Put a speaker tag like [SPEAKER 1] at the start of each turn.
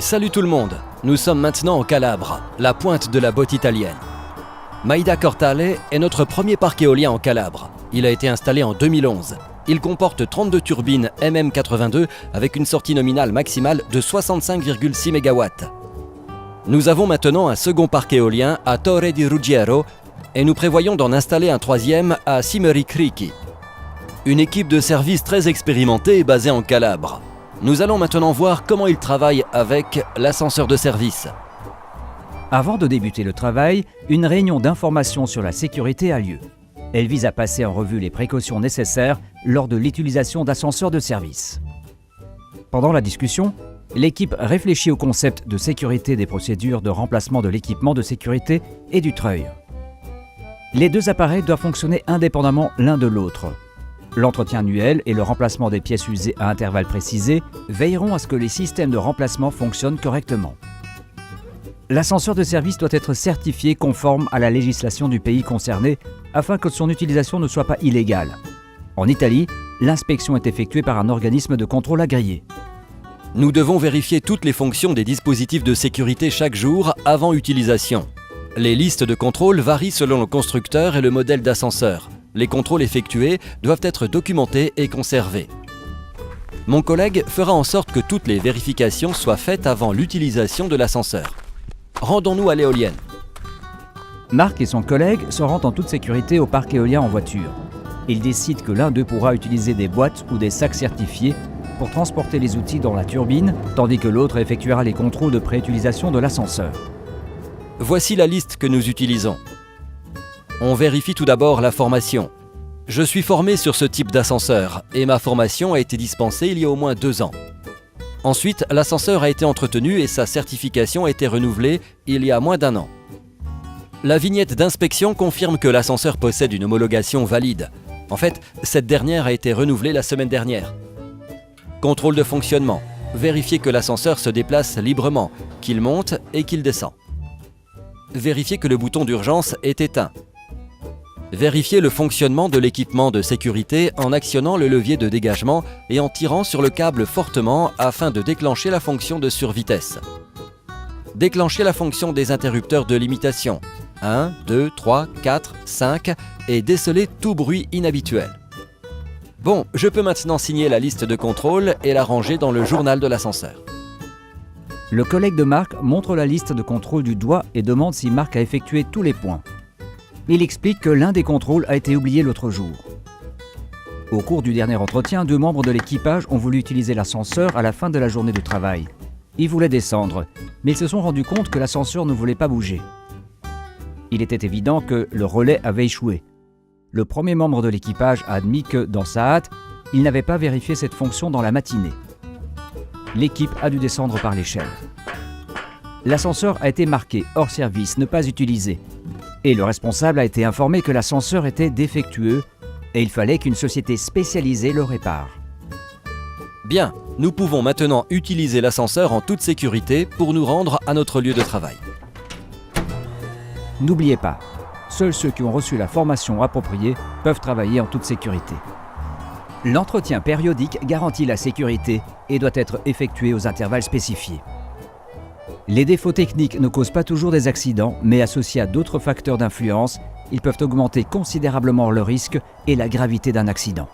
[SPEAKER 1] Salut tout le monde, nous sommes maintenant en Calabre, la pointe de la botte italienne. Maida Cortale est notre premier parc éolien en Calabre. Il a été installé en 2011. Il comporte 32 turbines MM82 avec une sortie nominale maximale de 65,6 MW. Nous avons maintenant un second parc éolien à Torre di Ruggiero et nous prévoyons d'en installer un troisième à Cimeri Cricchi. Une équipe de service très expérimentée est basée en Calabre. Nous allons maintenant voir comment il travaille avec l'ascenseur de service.
[SPEAKER 2] Avant de débuter le travail, une réunion d'information sur la sécurité a lieu. Elle vise à passer en revue les précautions nécessaires lors de l'utilisation d'ascenseurs de service. Pendant la discussion, l'équipe réfléchit au concept de sécurité des procédures de remplacement de l'équipement de sécurité et du treuil. Les deux appareils doivent fonctionner indépendamment l'un de l'autre. L'entretien annuel et le remplacement des pièces usées à intervalles précisés veilleront à ce que les systèmes de remplacement fonctionnent correctement. L'ascenseur de service doit être certifié conforme à la législation du pays concerné afin que son utilisation ne soit pas illégale. En Italie, l'inspection est effectuée par un organisme de contrôle agréé.
[SPEAKER 1] Nous devons vérifier toutes les fonctions des dispositifs de sécurité chaque jour avant utilisation. Les listes de contrôle varient selon le constructeur et le modèle d'ascenseur. Les contrôles effectués doivent être documentés et conservés. Mon collègue fera en sorte que toutes les vérifications soient faites avant l'utilisation de l'ascenseur. Rendons-nous à l'éolienne.
[SPEAKER 2] Marc et son collègue se rendent en toute sécurité au parc éolien en voiture. Ils décident que l'un d'eux pourra utiliser des boîtes ou des sacs certifiés pour transporter les outils dans la turbine, tandis que l'autre effectuera les contrôles de préutilisation de l'ascenseur.
[SPEAKER 1] Voici la liste que nous utilisons. On vérifie tout d'abord la formation. Je suis formé sur ce type d'ascenseur et ma formation a été dispensée il y a au moins 2 ans. Ensuite, l'ascenseur a été entretenu et sa certification a été renouvelée il y a moins d'1 an. La vignette d'inspection confirme que l'ascenseur possède une homologation valide. En fait, cette dernière a été renouvelée la semaine dernière. Contrôle de fonctionnement. Vérifier que l'ascenseur se déplace librement, qu'il monte et qu'il descend. Vérifier que le bouton d'urgence est éteint. Vérifier le fonctionnement de l'équipement de sécurité en actionnant le levier de dégagement et en tirant sur le câble fortement afin de déclencher la fonction de survitesse. Déclencher la fonction des interrupteurs de limitation 1, 2, 3, 4, 5 et déceler tout bruit inhabituel. Bon, je peux maintenant signer la liste de contrôle et la ranger dans le journal de l'ascenseur.
[SPEAKER 2] Le collègue de Marc montre la liste de contrôle du doigt et demande si Marc a effectué tous les points. Il explique que l'un des contrôles a été oublié l'autre jour. Au cours du dernier entretien, 2 membres de l'équipage ont voulu utiliser l'ascenseur à la fin de la journée de travail. Ils voulaient descendre, mais ils se sont rendus compte que l'ascenseur ne voulait pas bouger. Il était évident que le relais avait échoué. Le premier membre de l'équipage a admis que, dans sa hâte, il n'avait pas vérifié cette fonction dans la matinée. L'équipe a dû descendre par l'échelle. L'ascenseur a été marqué hors service, ne pas utilisé. Et le responsable a été informé que l'ascenseur était défectueux et il fallait qu'une société spécialisée le répare.
[SPEAKER 1] Bien, nous pouvons maintenant utiliser l'ascenseur en toute sécurité pour nous rendre à notre lieu de travail.
[SPEAKER 2] N'oubliez pas, seuls ceux qui ont reçu la formation appropriée peuvent travailler en toute sécurité. L'entretien périodique garantit la sécurité et doit être effectué aux intervalles spécifiés. Les défauts techniques ne causent pas toujours des accidents, mais associés à d'autres facteurs d'influence, ils peuvent augmenter considérablement le risque et la gravité d'un accident.